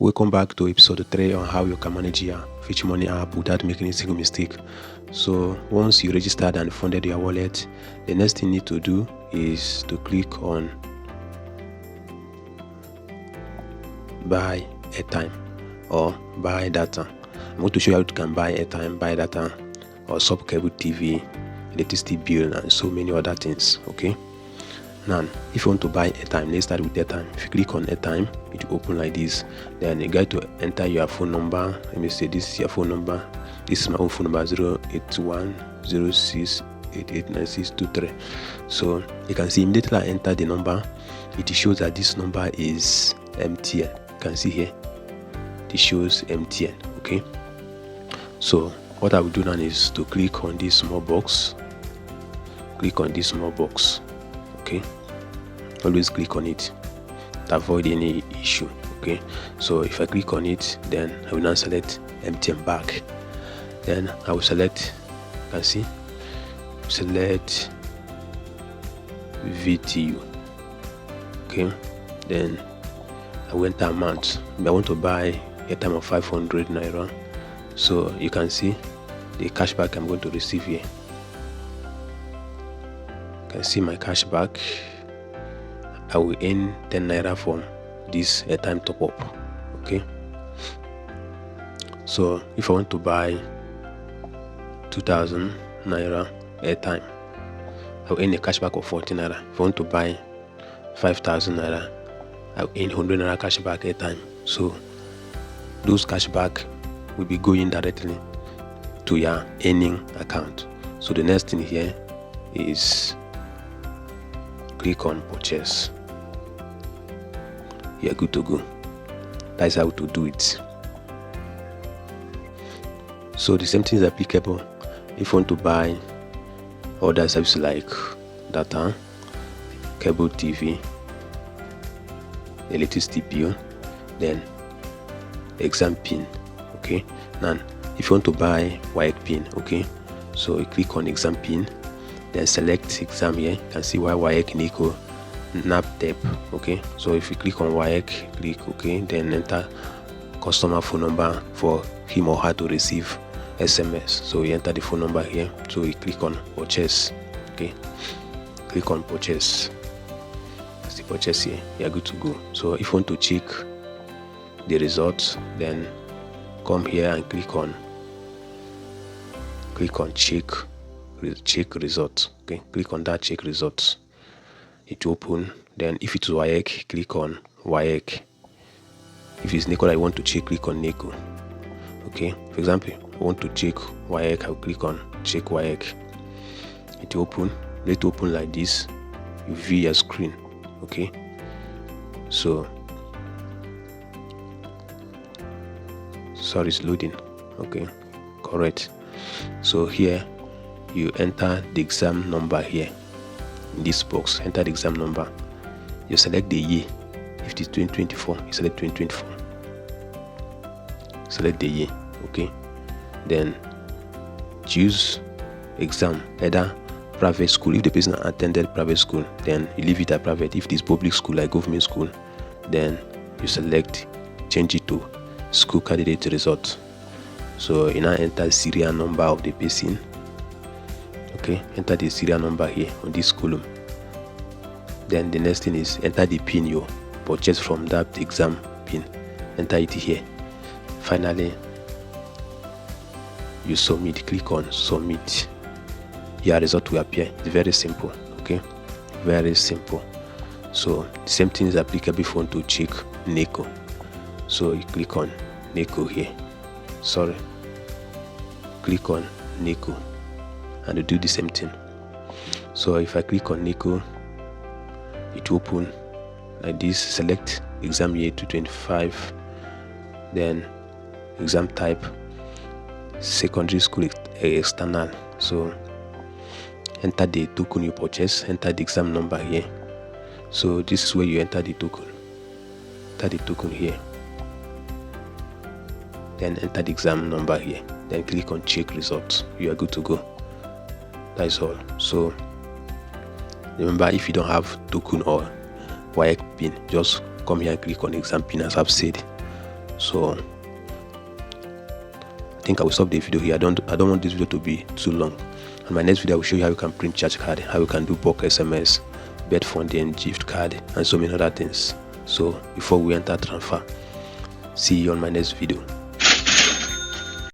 Welcome back to episode 3 on how you can manage your FetchMonie app without making a single mistake. So once you registered and funded your wallet, the next thing you need to do is to click on buy airtime or buy data. I'm going to show you how you can buy airtime, buy data, or sub cable TV, electricity bill, and so many other things. Okay. Now, if you want to buy airtime, let's start with airtime. If you click on airtime, it will open like this. Then you got to enter your phone number. Let me say this is your phone number. This is my own phone number, 08106889623. So you can see immediately I enter the number, it shows that this number is MTN. You can see here, it shows MTN. Okay. So what I will do now is to click on this small box. Click on this small box. Okay, always click on it to avoid any issue. Okay, so if I click on it, then I will now select MTN back. Then I will select, you can see, select VTU. Okay, then I will enter amount. I want to buy a time of 500 naira. So you can see the cashback I'm going to receive here. Can see my cashback. I will earn 10 naira from this airtime top up. Okay, so if I want to buy 2000 naira airtime, I will earn a cashback of 40 naira. If I want to buy 5000 naira, I will earn 100 naira cashback airtime. So those cashback will be going directly to your earning account. So the next thing here is click on purchase. You're good to go. That's how to do it. So the same thing is applicable if you want to buy other services like data, cable TV, electricity bill, then exam pin. Okay, now if you want to buy WAEC pin, okay, so you click on exam pin, then select exam here. You can see WAEC NECO NAPTEP. Okay, so if you click on WAEC, click OK, then enter customer phone number for him or her to receive SMS. So you enter the phone number here, so you click on purchase. Okay, click on purchase. That's the purchase here. You're good to go. So if you want to check the results, then come here and click on check results. Okay, click on that check results. It will open. Then if it's WAEC, click on WAEC. If it's NECO that you want to check, click on NECO. Okay, for example, I want to check WAEC, I'll click on check WAEC. It will open. Let it open like this. You view your screen. Okay, so sorry, it's loading. Okay, correct. So here you enter the exam number here in this box. Enter the exam number. You select the year. If it is 2024, you select 2024. Select the year. Okay, then choose exam, either private school. If the person attended private school, then you leave it at private. If it is public school like government school, then you select change it to school candidate result. So you now enter serial number of the person. Okay, enter the serial number here on this column. Then the next thing is enter the pin you purchase from that exam pin. Enter it here. Finally, you submit. Click on submit. Your result will appear. It's very simple. Okay, very simple. So the same thing is applicable if you want to check NECO. So you click on NECO here. Sorry, click on NECO and you do the same thing. So if I click on NECO, it will open like this. Select exam year 2025, then exam type secondary school external. So enter the token you purchase, enter the exam number here. So this is where you enter the token. Enter the token here, then enter the exam number here, then click on check results. You are good to go. That's all. So remember, if you don't have token or WAEC pin, just come here and click on exam pin as I've said. So I think I will stop the video here. I don't want this video to be too long. In my next video I will show you how you can print charge card, how you can do bulk SMS, bet funding, gift card, and so many other things. So before we enter transfer, see you on my next video.